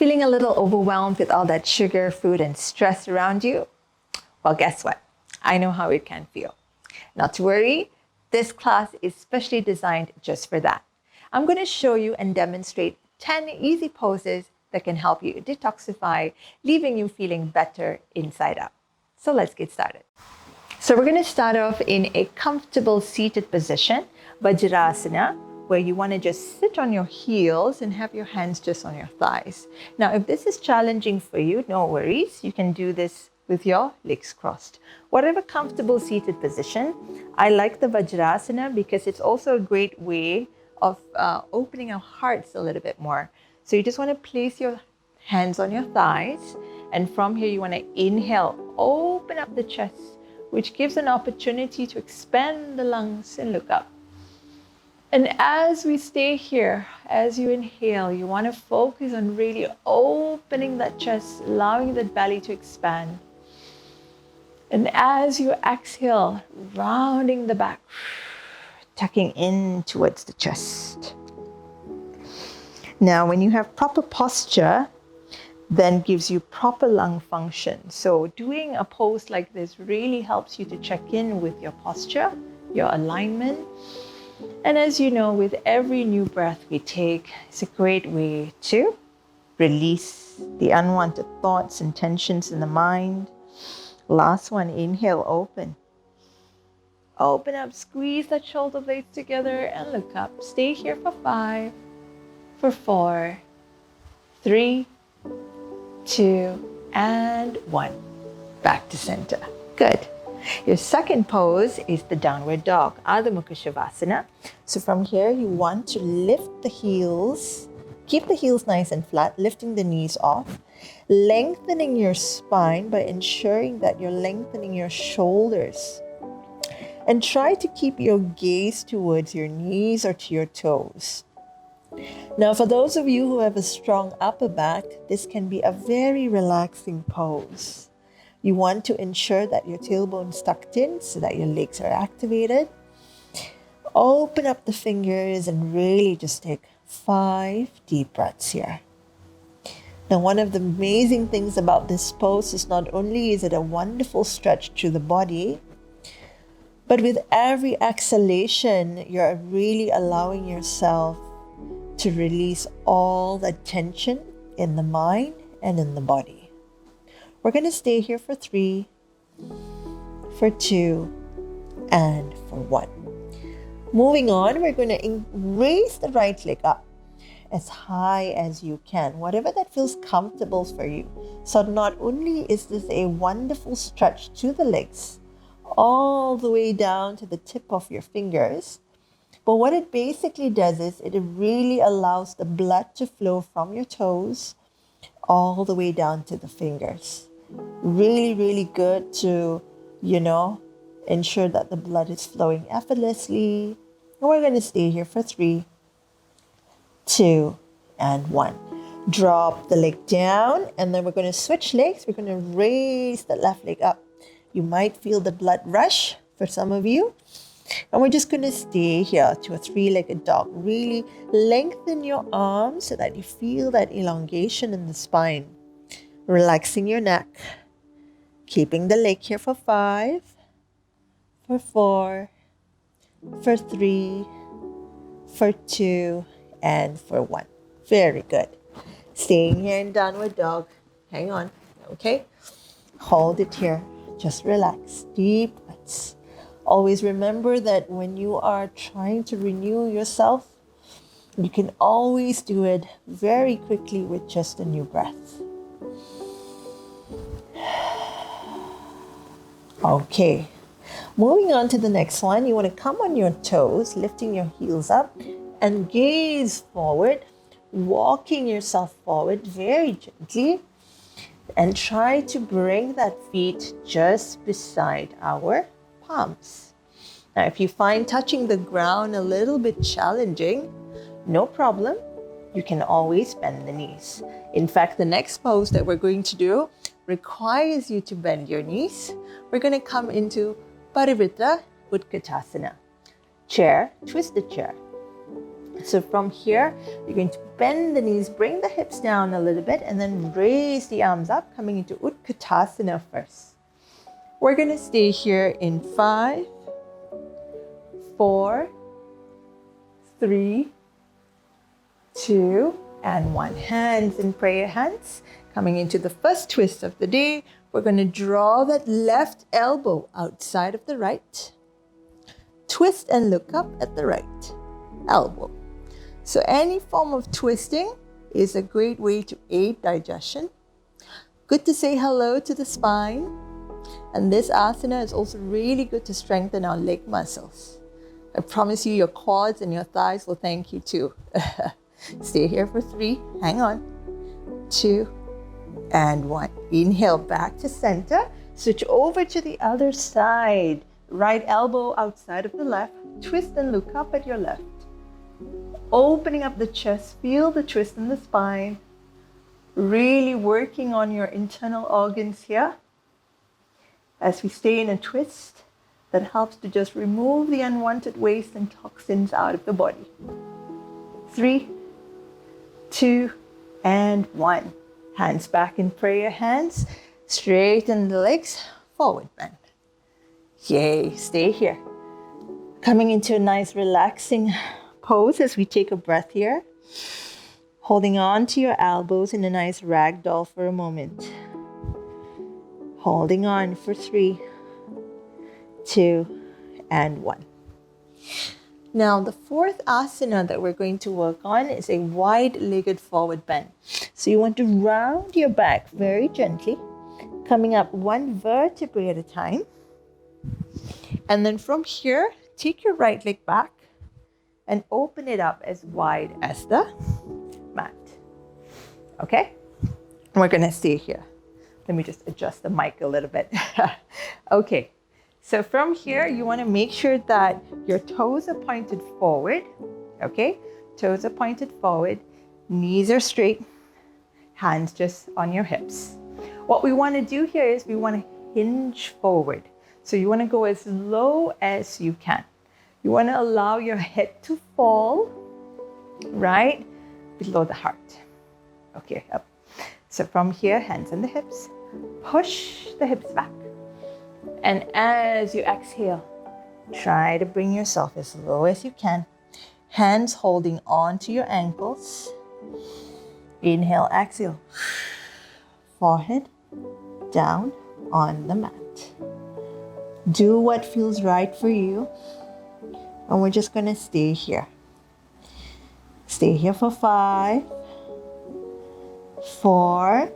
Feeling a little overwhelmed with all that sugar, food, and stress around you? Well, guess what? I know how it can feel. Not to worry, this class is specially designed just for that. I'm going to show you and demonstrate 10 easy poses that can help you detoxify, leaving you feeling better inside out. So let's get started. So we're going to start off in a comfortable seated position, Vajrasana, where you want to just sit on your heels and have your hands just on your thighs. Now, if this is challenging for you, no worries. You can do this with your legs crossed. Whatever comfortable seated position. I like the Vajrasana because it's also a great way of opening our hearts a little bit more. So you just want to place your hands on your thighs. And from here, you want to inhale, open up the chest, which gives an opportunity to expand the lungs and look up. And as we stay here, as you inhale, you want to focus on really opening that chest, allowing that belly to expand. And as you exhale, rounding the back, tucking in towards the chest. Now, when you have proper posture, then gives you proper lung function. So doing a pose like this really helps you to check in with your posture, your alignment. And as you know, with every new breath we take, it's a great way to release the unwanted thoughts and tensions in the mind. Last one, inhale, open. Open up, squeeze that shoulder blades together and look up. Stay here for 5, for 4, 3, 2, and 1. Back to center. Good. Your second pose is the downward dog, Adho Mukha Shavasana. So from here, you want to lift the heels, keep the heels nice and flat, lifting the knees off, lengthening your spine by ensuring that you're lengthening your shoulders. And try to keep your gaze towards your knees or to your toes. Now, for those of you who have a strong upper back, this can be a very relaxing pose. You want to ensure that your tailbone's tucked in so that your legs are activated. Open up the fingers and really just take 5 deep breaths here. Now, one of the amazing things about this pose is not only is it a wonderful stretch to the body, but with every exhalation, you're really allowing yourself to release all the tension in the mind and in the body. We're going to stay here for 3, for 2, and for 1. Moving on, we're going to raise the right leg up as high as you can, whatever that feels comfortable for you. So not only is this a wonderful stretch to the legs, all the way down to the tip of your fingers, but what it basically does is it really allows the blood to flow from your toes all the way down to the fingers. Really, really good to, ensure that the blood is flowing effortlessly. And we're going to stay here for 3, 2, and 1. Drop the leg down, and then we're going to switch legs. We're going to raise the left leg up. You might feel the blood rush for some of you. And we're just going to stay here to a 3-legged dog. Really lengthen your arms so that you feel that elongation in the spine. Relaxing your neck. Keeping the leg here for 5, for 4, for 3, for 2, and for 1. Very good. Staying here in downward dog. Hang on. Okay. Hold it here. Just relax. Deep breaths. Always remember that when you are trying to renew yourself, you can always do it very quickly with just a new breath. Okay, moving on to the next one. You want to come on your toes, lifting your heels up and gaze forward, walking yourself forward very gently, and try to bring that feet just beside our palms. Now, if you find touching the ground a little bit challenging, no problem. You can always bend the knees. In fact, the next pose that we're going to do requires you to bend your knees. We're going to come into Parivrtta, Utkatasana. Chair, twist the chair. So from here, you're going to bend the knees, bring the hips down a little bit, and then raise the arms up, coming into Utkatasana first. We're going to stay here in 5, 4, 3, 2, and 1. Hands in prayer hands. Coming into the first twist of the day, we're going to draw that left elbow outside of the right. Twist and look up at the right elbow. So any form of twisting is a great way to aid digestion. Good to say hello to the spine. And this asana is also really good to strengthen our leg muscles. I promise you, your quads and your thighs will thank you too. Stay here for 3. Hang on. 2 and 1. Inhale back to center. Switch over to the other side. Right elbow outside of the left. Twist and look up at your left. Opening up the chest. Feel the twist in the spine. Really working on your internal organs here. As we stay in a twist, that helps to just remove the unwanted waste and toxins out of the body. 3, 2, and 1. Hands back in prayer hands. Straighten the legs. Forward bend. Yay, stay here. Coming into a nice relaxing pose as we take a breath here. Holding on to your elbows in a nice ragdoll for a moment. Holding on for 3, 2, and 1. Now, the fourth asana that we're going to work on is a wide-legged forward bend. So you want to round your back very gently, coming up 1 vertebrae at a time. And then from here, take your right leg back and open it up as wide as the mat. Okay? We're going to stay here. Let me just adjust the mic a little bit. Okay. So from here, you want to make sure that your toes are pointed forward. Okay? Toes are pointed forward. Knees are straight. Hands just on your hips. What we want to do here is we want to hinge forward. So you want to go as low as you can. You want to allow your head to fall right below the heart. Okay, up. So from here, hands on the hips. Push the hips back. And as you exhale, try to bring yourself as low as you can. Hands holding on to your ankles. Inhale, exhale. Forehead down on the mat. Do what feels right for you. And we're just going to stay here. Stay here for 5, 4,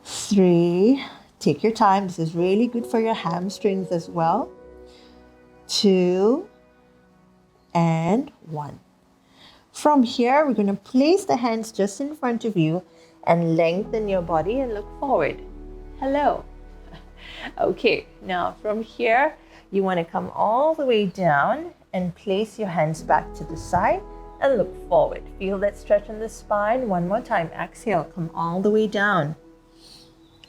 3. Take your time. This is really good for your hamstrings as well. 2 and 1. From here, we're going to place the hands just in front of you and lengthen your body and look forward. Hello. Okay, now from here, you want to come all the way down and place your hands back to the side and look forward. Feel that stretch in the spine. One more time. Exhale, come all the way down.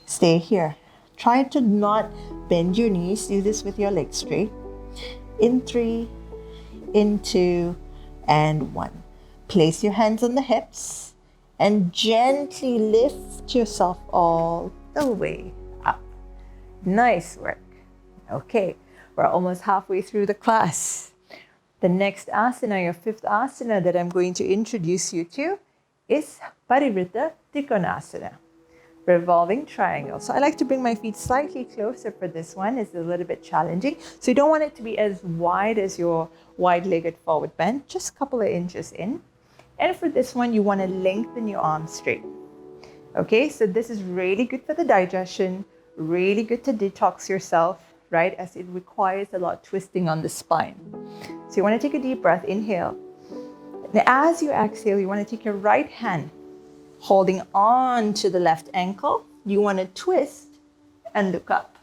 Stay here. Try to not bend your knees. Do this with your legs straight. In 3, in 2, and 1. Place your hands on the hips and gently lift yourself all the way up. Nice work. Okay, we're almost halfway through the class. The next asana, your fifth asana that I'm going to introduce you to is Parivrtta Trikonasana, revolving triangle. So I like to bring my feet slightly closer for this one. It's a little bit challenging. So you don't want it to be as wide as your wide-legged forward bend, just a couple of inches in. And for this one, you want to lengthen your arms straight. Okay, so this is really good for the digestion, really good to detox yourself, right? As it requires a lot of twisting on the spine. So you want to take a deep breath, inhale. Now as you exhale, you want to take your right hand, holding on to the left ankle. You want to twist and look up.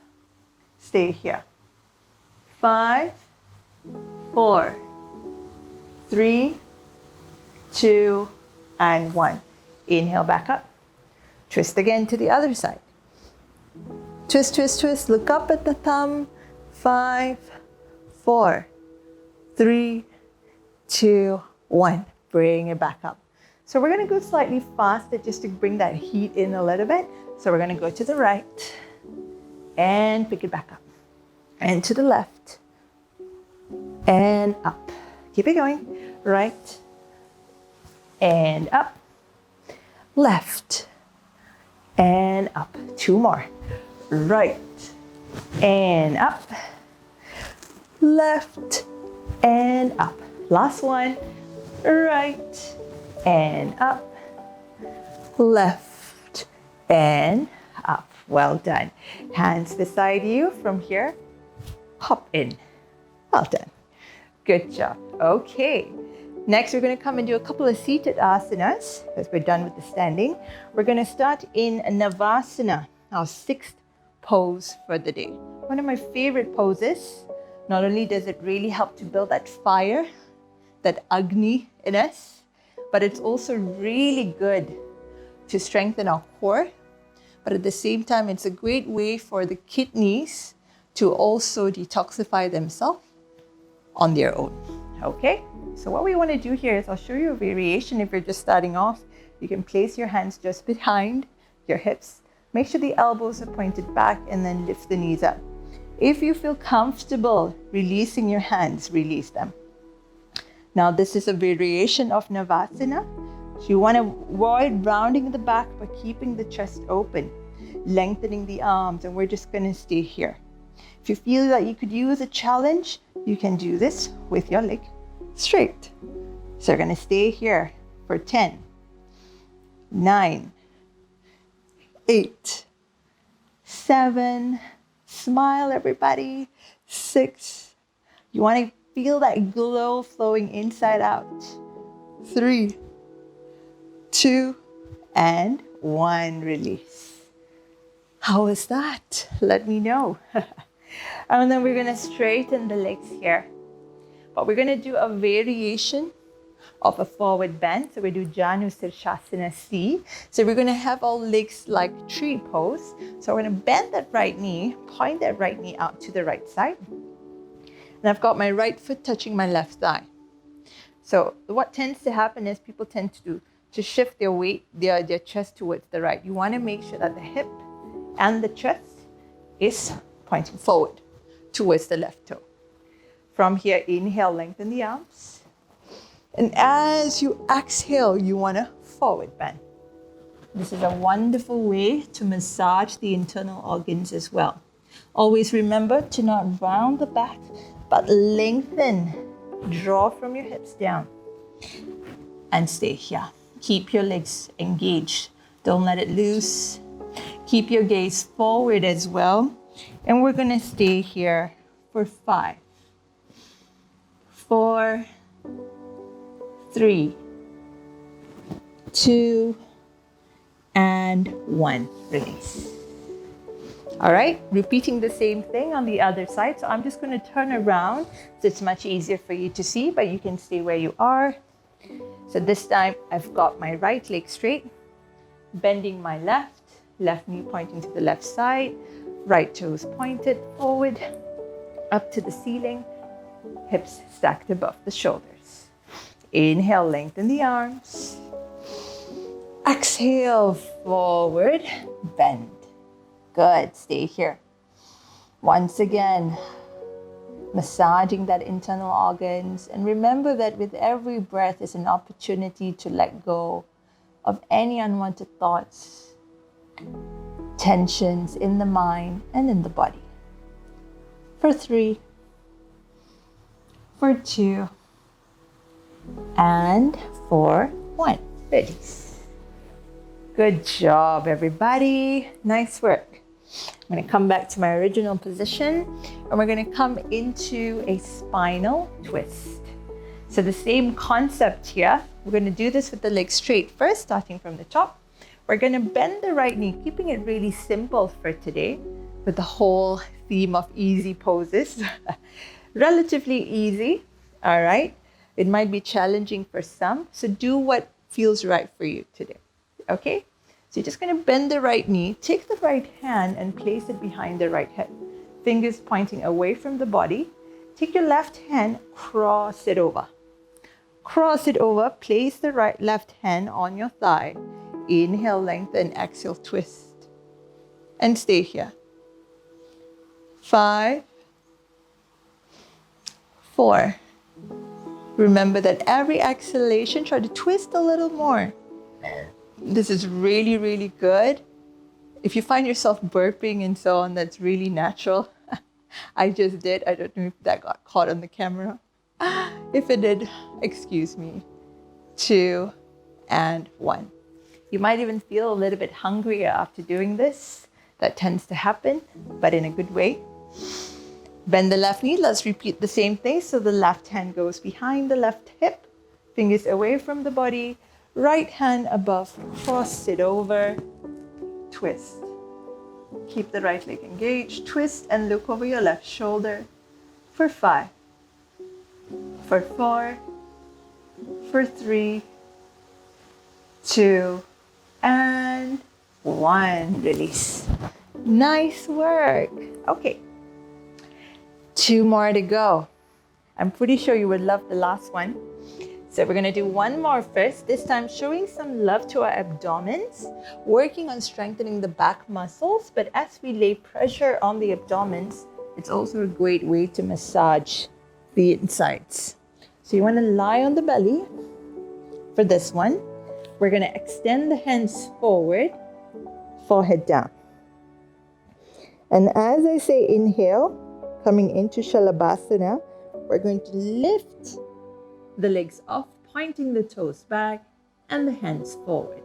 Stay here. 5, 4, 3, 2, and 1. Inhale back up. Twist again to the other side. Twist, twist, twist. Look up at the thumb. 5, 4, 3, 2, 1. Bring it back up. So we're going to go slightly faster just to bring that heat in a little bit. So we're going to go to the right and pick it back up. And to the left and up. Keep it going. Right and up. Left and up. 2 more. Right and up. Left and up. Last one. Right and up. Left and up. Well done. Hands beside you. From here, hop in. Well done. Good job. Okay. Next, we're going to come and do a couple of seated asanas because we're done with the standing. We're going to start in Navasana, our 6th pose for the day. One of my favorite poses. Not only does it really help to build that fire, that Agni in us, but it's also really good to strengthen our core. But at the same time, it's a great way for the kidneys to also detoxify themselves on their own. Okay? So what we want to do here is I'll show you a variation. If you're just starting off, you can place your hands just behind your hips. Make sure the elbows are pointed back and then lift the knees up. If you feel comfortable releasing your hands, release them. Now this is a variation of Navasana. So you want to avoid rounding the back but keeping the chest open, lengthening the arms, and we're just going to stay here. If you feel that you could use a challenge, you can do this with your leg straight. So we're going to stay here for 10, 9, 8, 7, smile everybody, 6. You want to feel that glow flowing inside out. 3, 2, and 1. Release. How was that? Let me know. And then we're going to straighten the legs here. But we're going to do a variation of a forward bend. So we do Janu Sirsasana C. So we're going to have our legs like tree pose. So we're going to bend that right knee, point that right knee out to the right side. And I've got my right foot touching my left thigh. So what tends to happen is people tend to shift their weight, their chest towards the right. You want to make sure that the hip and the chest is pointing forward towards the left toe. From here, inhale, lengthen the arms. And as you exhale, you want to forward bend. This is a wonderful way to massage the internal organs as well. Always remember to not round the back, but lengthen. Draw from your hips down. And stay here. Keep your legs engaged. Don't let it loose. Keep your gaze forward as well. And we're going to stay here for 5, 4, 3, 2, and 1. Release. All right, repeating the same thing on the other side. So I'm just going to turn around so it's much easier for you to see, but you can stay where you are. So this time I've got my right leg straight, bending my left knee pointing to the left side, right toes pointed forward, up to the ceiling, hips stacked above the shoulders. Inhale, lengthen the arms. Exhale, forward, bend. Good, stay here. Once again, massaging that internal organs. And remember that with every breath is an opportunity to let go of any unwanted thoughts, tensions in the mind and in the body. For 3, for 2, and for 1. Release. Good job, everybody. Nice work. I'm going to come back to my original position and we're going to come into a spinal twist. So the same concept here. We're going to do this with the legs straight first, starting from the top. We're going to bend the right knee, keeping it really simple for today with the whole theme of easy poses. Relatively easy, all right? It might be challenging for some, so do what feels right for you today, okay? So you're just going to bend the right knee, take the right hand and place it behind the right hip. Fingers pointing away from the body. Take your left hand, cross it over. Cross it over, place the left hand on your thigh. Inhale, lengthen, exhale, twist. And stay here. 5, 4. Remember that every exhalation, try to twist a little more. This is really, really good. If you find yourself burping and so on, that's really natural. I just did. I don't know if that got caught on the camera. If it did, excuse me. 2 and 1. You might even feel a little bit hungrier after doing this. That tends to happen, but in a good way. Bend the left knee. Let's repeat the same thing. So the left hand goes behind the left hip. Fingers away from the body. Right hand above. Cross it over. Twist. Keep the right leg engaged. Twist and look over your left shoulder. For 5. For 4. For 3. 2. And 1. Release. Nice work. Okay. 2 more to go. I'm pretty sure you would love the last one. So we're going to do one more first, this time showing some love to our abdomens, working on strengthening the back muscles. But as we lay pressure on the abdomens, it's also a great way to massage the insides. So you want to lie on the belly for this one. We're going to extend the hands forward, forehead down. And as I say inhale, coming into Shalabhasana, we're going to lift the legs off, pointing the toes back and the hands forward.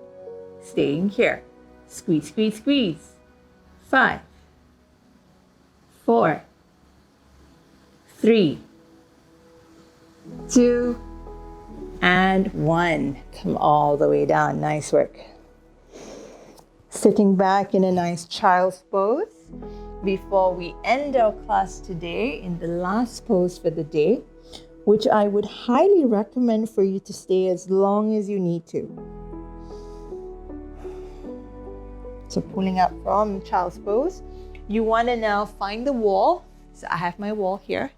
Staying here. Squeeze, squeeze, squeeze. 5, 4, 3, 2, and 1. Come all the way down. Nice work. Sitting back in a nice child's pose. Before we end our class today in the last pose for the day, which I would highly recommend for you to stay as long as you need to. So pulling up from child's pose, you want to now find the wall. So I have my wall here.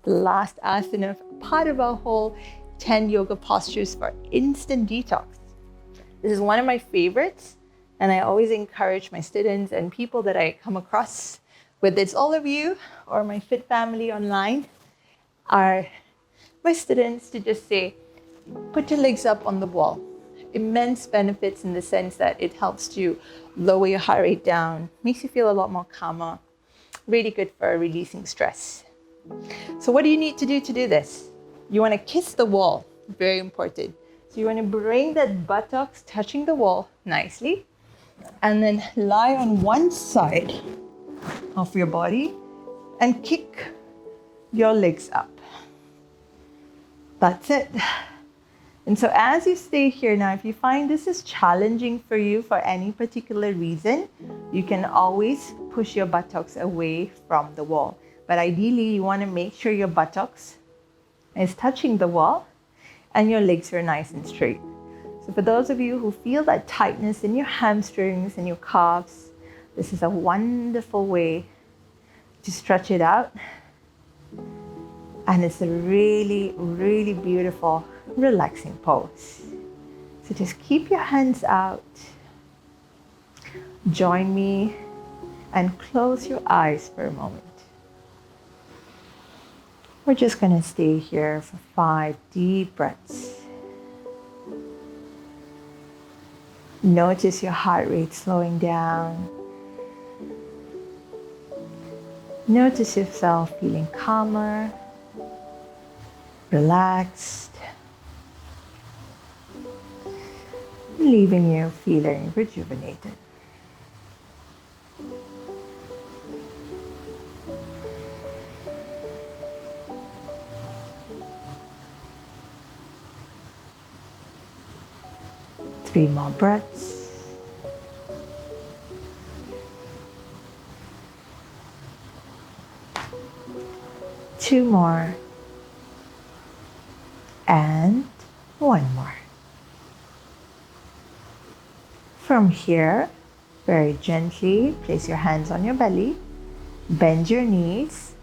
The last asana, part of our whole 10 yoga postures for instant detox. This is one of my favorites, and I always encourage my students and people that I come across, whether it's all of you or my fit family online, are my students, to just say, put your legs up on the wall. Immense benefits in the sense that it helps to lower your heart rate down, makes you feel a lot more calmer, really good for releasing stress. So what do you need to do this? You want to kiss the wall, very important. So you want to bring that buttocks touching the wall nicely, and then lie on one side of your body and kick your legs up. That's it. And so as you stay here now, if you find this is challenging for you for any particular reason, you can always push your buttocks away from the wall. But ideally, you want to make sure your buttocks is touching the wall and your legs are nice and straight. So for those of you who feel that tightness in your hamstrings and your calves, this is a wonderful way to stretch it out. And it's a really, really beautiful, relaxing pose. So just keep your hands out. Join me and close your eyes for a moment. We're just going to stay here for 5 deep breaths. Notice your heart rate slowing down. Notice yourself feeling calmer, relaxed, leaving you feeling rejuvenated. Three more breaths. Two more. And one more. From here, very gently place your hands on your belly, bend your knees,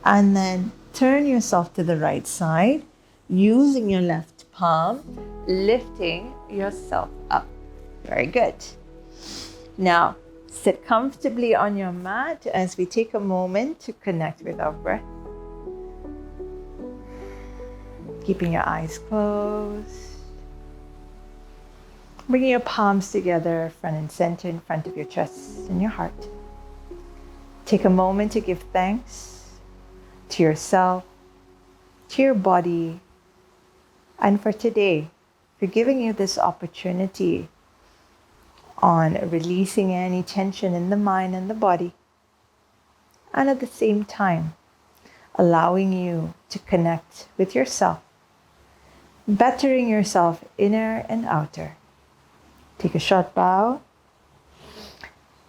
and then turn yourself to the right side, using your left palm, lifting yourself up. Very good. Now, sit comfortably on your mat as we take a moment to connect with our breath. Keeping your eyes closed. Bringing your palms together, front and center, in front of your chest and your heart. Take a moment to give thanks to yourself, to your body, and for today, for giving you this opportunity on releasing any tension in the mind and the body, and at the same time, allowing you to connect with yourself, bettering yourself inner and outer. Take a short bow,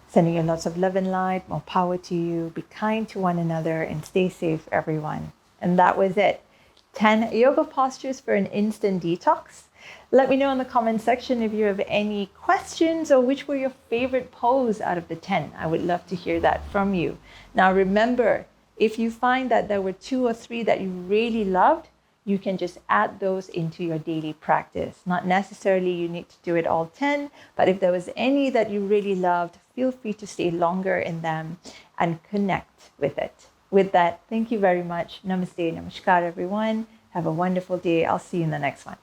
sending you lots of love and light, more power to you. Be kind to one another and stay safe, everyone. And that was it. 10 yoga postures for an instant detox. Let me know in the comment section if you have any questions or which were your favorite pose out of the 10. I would love to hear that from you. Now remember, if you find that there were 2 or 3 that you really loved, you can just add those into your daily practice. Not necessarily you need to do it all 10, but if there was any that you really loved, feel free to stay longer in them and connect with it. With that, thank you very much. Namaste, namaskar, everyone. Have a wonderful day. I'll see you in the next one.